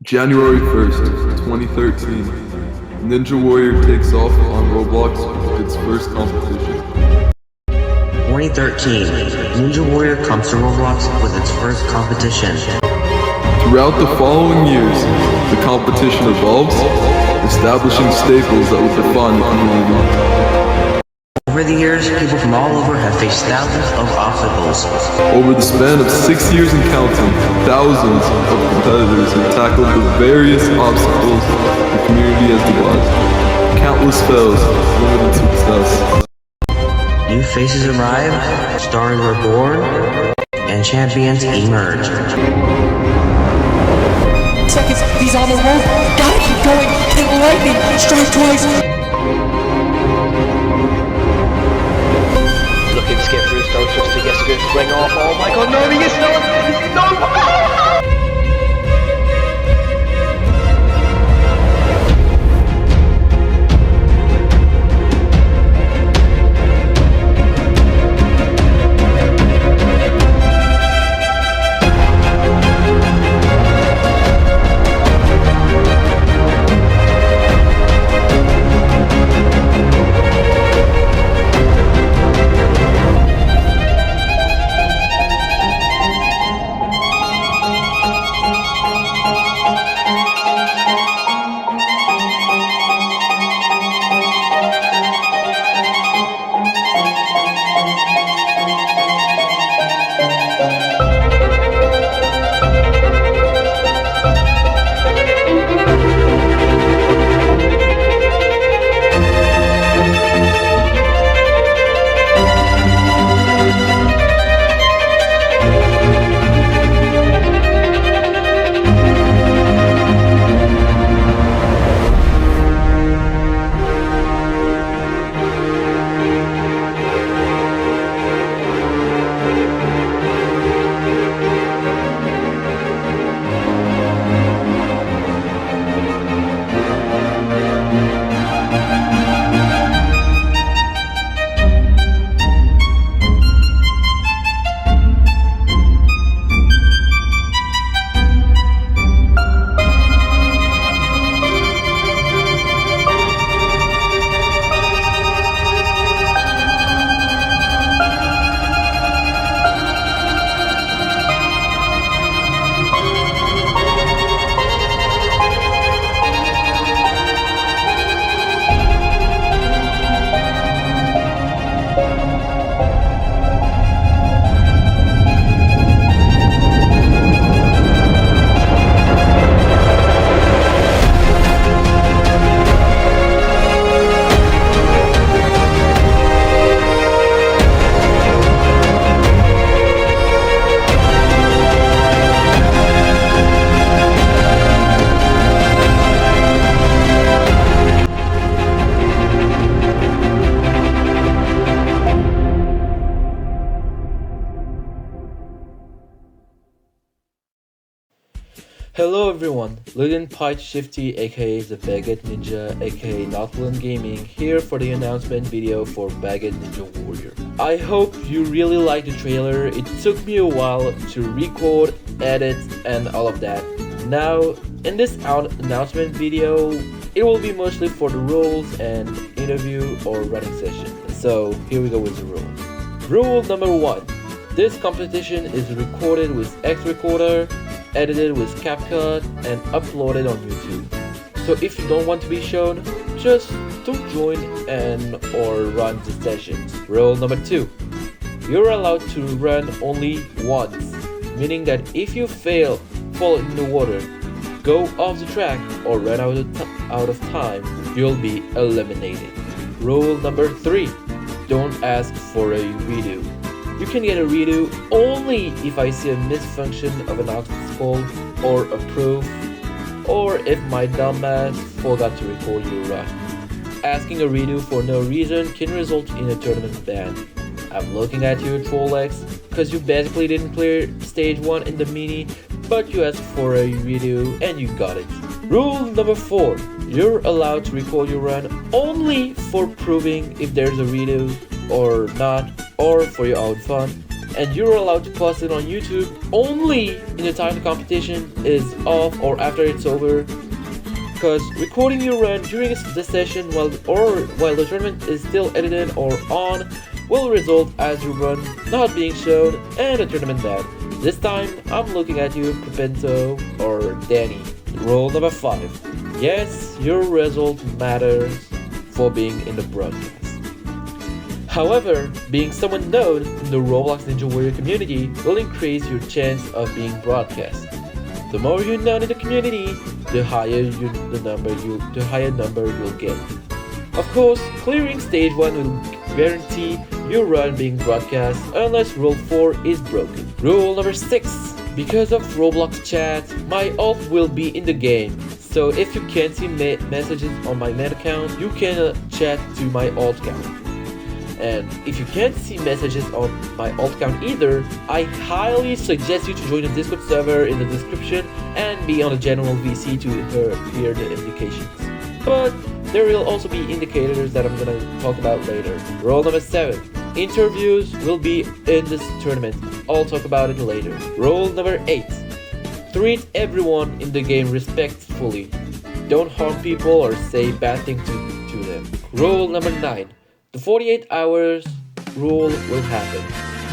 January 1st, 2013. Ninja Warrior takes off on Roblox with its first competition. 2013. Ninja Warrior comes to Roblox with its first competition. Throughout the following years, the competition evolves, establishing staples that will define the community. Over the years, people from all over have faced thousands of obstacles. Over the span of 6 years and counting, thousands of competitors have tackled the various obstacles the community has devised. Countless fails limited success. New faces arrive, stars are born, and champions emerge. Seconds, he's on the road. Gotta keep going. Hit lightning. Strike twice. Looking to skip through stones just to get a good swing off. Oh my god, no, he is no! Hello everyone, Lillian Pite Shifty aka the Baguette Ninja aka Northland Gaming here for the announcement video for Baguette Ninja Warrior. I hope you really liked the trailer. It took me a while to record, edit and all of that. Now in this announcement video, it will be mostly for the rules and interview or running session. So here we go with the rules. Rule number 1. This competition is recorded with X Recorder, edited with CapCut, and uploaded on YouTube. So if you don't want to be shown, just don't join and or run the sessions. Rule number 2. You're allowed to run only once, meaning that if you fall in the water, go off the track, or run out of time, you'll be eliminated. Rule number 3. Don't ask for a redo. You can get a redo only if I see a misfunction of an obstacle or a proof, or if my dumbass forgot to record your run. Asking a redo for no reason can result in a tournament ban. I'm looking at you, TrollX, because you basically didn't clear stage 1 in the mini, but you asked for a redo and you got it. Rule number 4. You're allowed to record your run only for proving if there's a redo or not, or for your own fun, and you're allowed to post it on YouTube only in the time the competition is off or after it's over. Because recording your run during the session while the tournament is still edited or on will result as your run not being shown and a tournament ban. This time, I'm looking at you, Pepento or Danny. Rule number 5. Yes, your result matters for being in the broadcast. However, being someone known in the Roblox Ninja Warrior community will increase your chance of being broadcast. The more you're known in the community, the higher number you'll get. Of course, clearing stage 1 will guarantee your run being broadcast unless Rule 4 is broken. Rule number 6. Because of Roblox chat, my alt will be in the game. So if you can't see messages on my main account, you can chat to my alt account. And if you can't see messages on my alt account either, I highly suggest you to join the Discord server in the description and be on the general VC to hear the indications. But there will also be indicators that I'm gonna talk about later. Rule number 7. Interviews will be in this tournament. I'll talk about it later. Rule number 8. Treat everyone in the game respectfully. Don't harm people or say bad things to them. Rule number 9. The 48 hours rule will happen.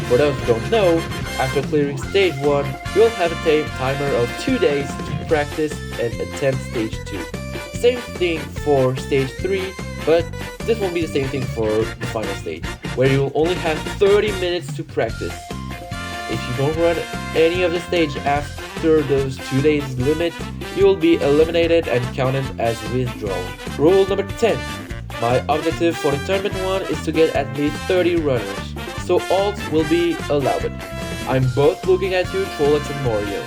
For those who don't know, after clearing stage 1, you'll have a timer of 2 days to practice and attempt stage 2. Same thing for stage 3, but this won't be the same thing for the final stage, where you'll only have 30 minutes to practice. If you don't run any of the stage after those 2 days limit, you will be eliminated and counted as withdrawal. Rule number 10. My objective for the tournament 1 is to get at least 30 runners, so alts will be allowed. I'm both looking at you, Trollex and Mario.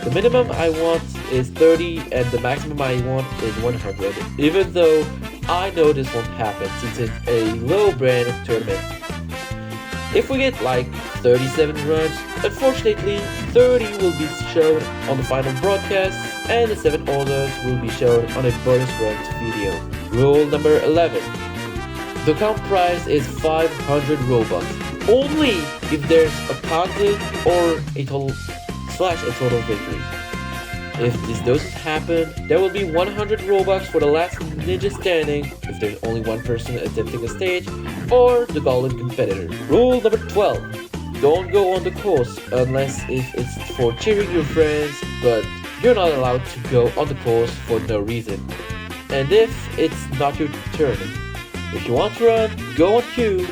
The minimum I want is 30 and the maximum I want is 100, even though I know this won't happen since it's a low brand tournament. If we get like 37 runs, unfortunately 30 will be shown on the final broadcast and the 7 others will be shown on a bonus runs video. Rule number 11. The count prize is 500 Robux, only if there's a counted or a total victory. If this doesn't happen, there will be 100 Robux for the last ninja standing if there's only one person attempting a stage or the golden competitor. Rule number 12. Don't go on the course unless if it's for cheering your friends, but you're not allowed to go on the course for no reason. And if it's not your turn, if you want to run, go on queue.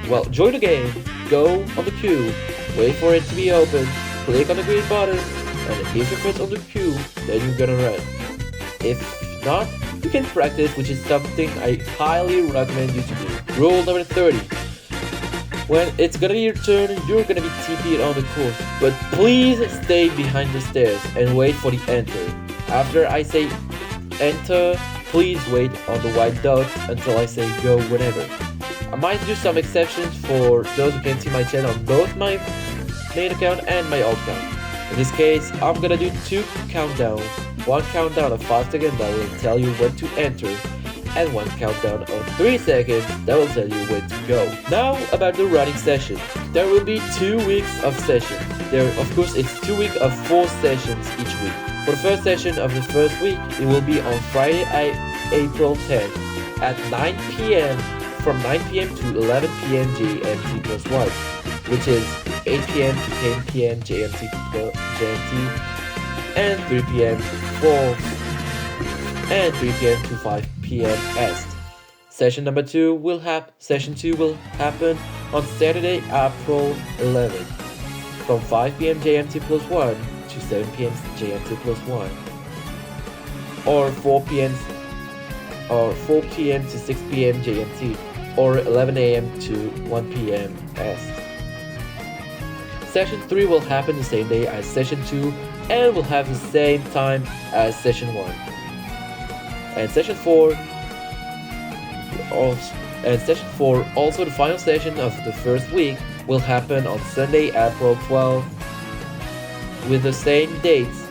Well, join the game, go on the queue, wait for it to be open, click on the green button, and if you're first on the queue, then you're gonna run. If not, you can practice, which is something I highly recommend you to do. Rule number 30. When it's gonna be your turn, you're gonna be TP'd on the course, but please stay behind the stairs and wait for the enter. After I say enter, please wait on the white dot until I say go whenever. I might do some exceptions for those who can see my channel on both my main account and my alt account. In this case, I'm gonna do 2 countdowns. 1 countdown of 5 seconds that will tell you when to enter, and 1 countdown of 3 seconds that will tell you when to go. Now about the running session. There will be 2 weeks of sessions. Of course, it's 2 weeks of 4 sessions each week. For the first session of the first week, it will be on Friday, April 10th at 9 p.m. from 9 p.m. to 11 p.m. GMT plus 1, which is 8 p.m. to 10 p.m. GMT, and 3 p.m. and 3 p.m. to 5 p.m. EST. Session 2 will happen on Saturday, April 11th from 5 p.m. GMT plus 1 to 7 p.m. GMT plus 1, or 4 p.m. to 6 p.m. GMT, or 11 a.m. to 1 p.m. EST. Session 3 will happen the same day as Session 2 and will have the same time as Session 1. And Session 4, also the final session of the first week, will happen on Sunday, April 12th, with the same dates,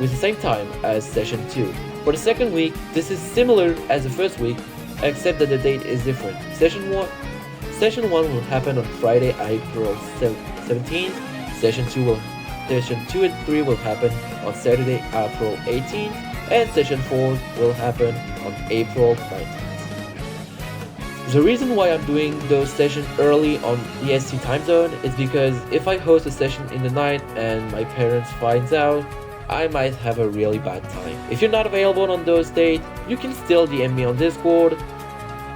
with the same time as Session 2. For the second week, this is similar as the first week, except that the date is different. Session 1 will happen on Friday, April 17th. 17th. Session 2 and 3 will happen on Saturday, April 18th, and Session 4 will happen on April 19th. The reason why I'm doing those sessions early on EST time zone is because if I host a session in the night and my parents finds out, I might have a really bad time. If you're not available on those dates, you can still DM me on Discord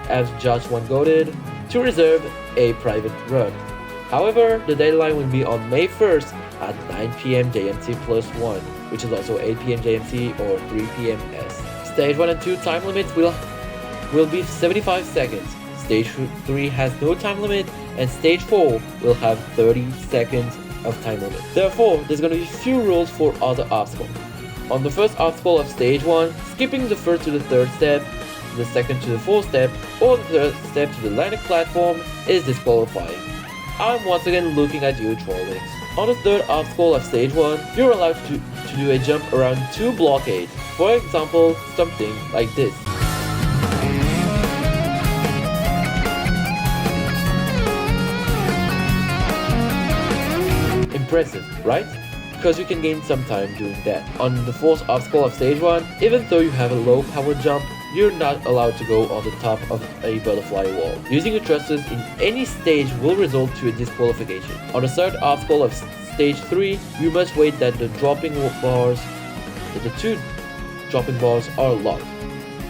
as Judge1Goated to reserve a private run. However, the deadline will be on May 1st at 9 PM JMT plus 1, which is also 8 PM JMT or 3 PM S. Stage 1 and 2 time limits will be 75 seconds. Stage 3 has no time limit, and Stage 4 will have 30 seconds of time limit. Therefore, there's going to be few rules for other obstacles. On the first obstacle of Stage 1, skipping the first to the third step, the second to the fourth step, or the third step to the landing platform is disqualifying. I'm once again looking at you, Trollix. On the third obstacle of Stage 1, you're allowed to do a jump around 2 blockades. For example, something like this. Impressive, right? Because you can gain some time doing that. On the fourth obstacle of Stage 1, even though you have a low power jump, you're not allowed to go on the top of a butterfly wall. Using your thrusters in any stage will result to a disqualification. On the third obstacle of Stage 3, you must wait that the two dropping bars are locked.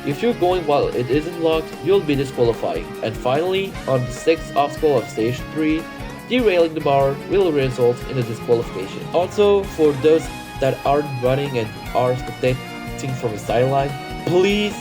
If you're going while it isn't locked, you'll be disqualified. And finally, on the sixth obstacle of Stage 3, derailing the bar will result in a disqualification. Also, for those that aren't running and are spectating from the sideline, please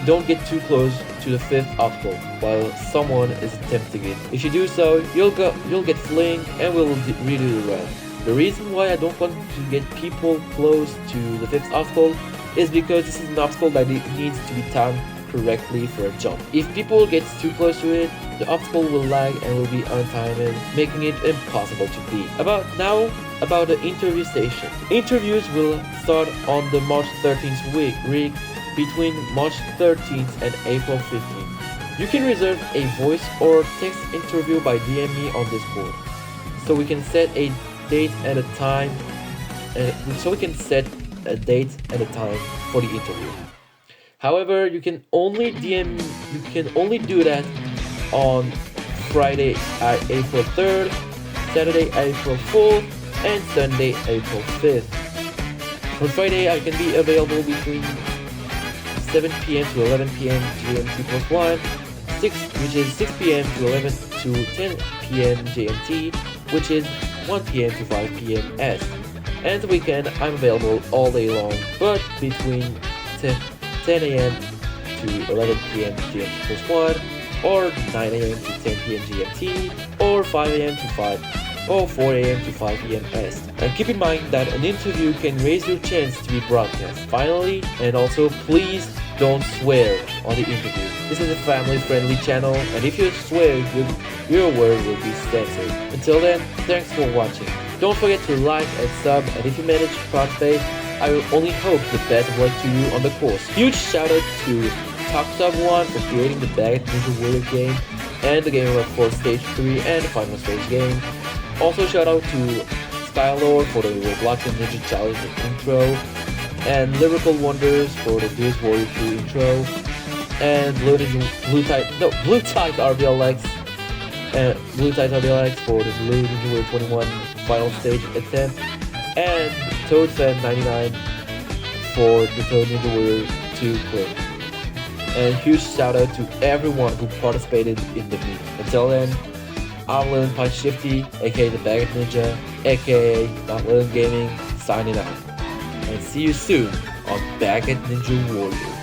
don't get too close to the fifth obstacle while someone is attempting it. If you do so, you'll get flinged and will redo the run. The reason why I don't want to get people close to the fifth obstacle is because this is an obstacle that needs to be timed correctly for a jump. If people get too close to it, the obstacle will lag and will be untimed, making it impossible to beat. About the interview station. Interviews will start on the March 13th week between March 13th and April 15th. You can reserve a voice or text interview by DM me on Discord, so we can set a date and a time. For the interview. However, you can only do that on Friday, April 3rd, Saturday, April 4th, and Sunday, April 5th. On Friday, I can be available between 7 PM to 11 PM GMT plus 1, which is 6 PM to 11 to 10 PM GMT, which is 1 PM to 5 PM S. And the weekend, I'm available all day long, but between 10 AM to 11 PM GMT plus 1, or 9 AM to 10 PM GMT, or 5 AM to 5, or 4 AM to 5 PM S. And keep in mind that an interview can raise your chance to be broadcast. Finally, and also please don't swear on the interview. This is a family-friendly channel, and if you swear, your word will be censored. Until then, thanks for watching. Don't forget to like and sub, and if you manage to participate, I will only hope the best of luck to you on the course. Huge shout out to TalkSub1 for creating the Baguette Ninja Warrior game and the game for Stage 3 and the final stage game. Also shout out to Skylord for the Roblox and Ninja Challenge intro, and Lyrical Wonders for the Dudes Warrior 2 intro, and Blue Tide RBLX for the Blue Ninja Warrior 21 final stage attempt, and ToadFan99 for the Toad Ninja Warrior 2 clip. And huge shout out to everyone who participated in the meet. Until then, I'm Lilin Pie Shifty, aka the Baguette Ninja, aka Not Lilin Gaming, signing out. And see you soon on Baguette Ninja Warrior.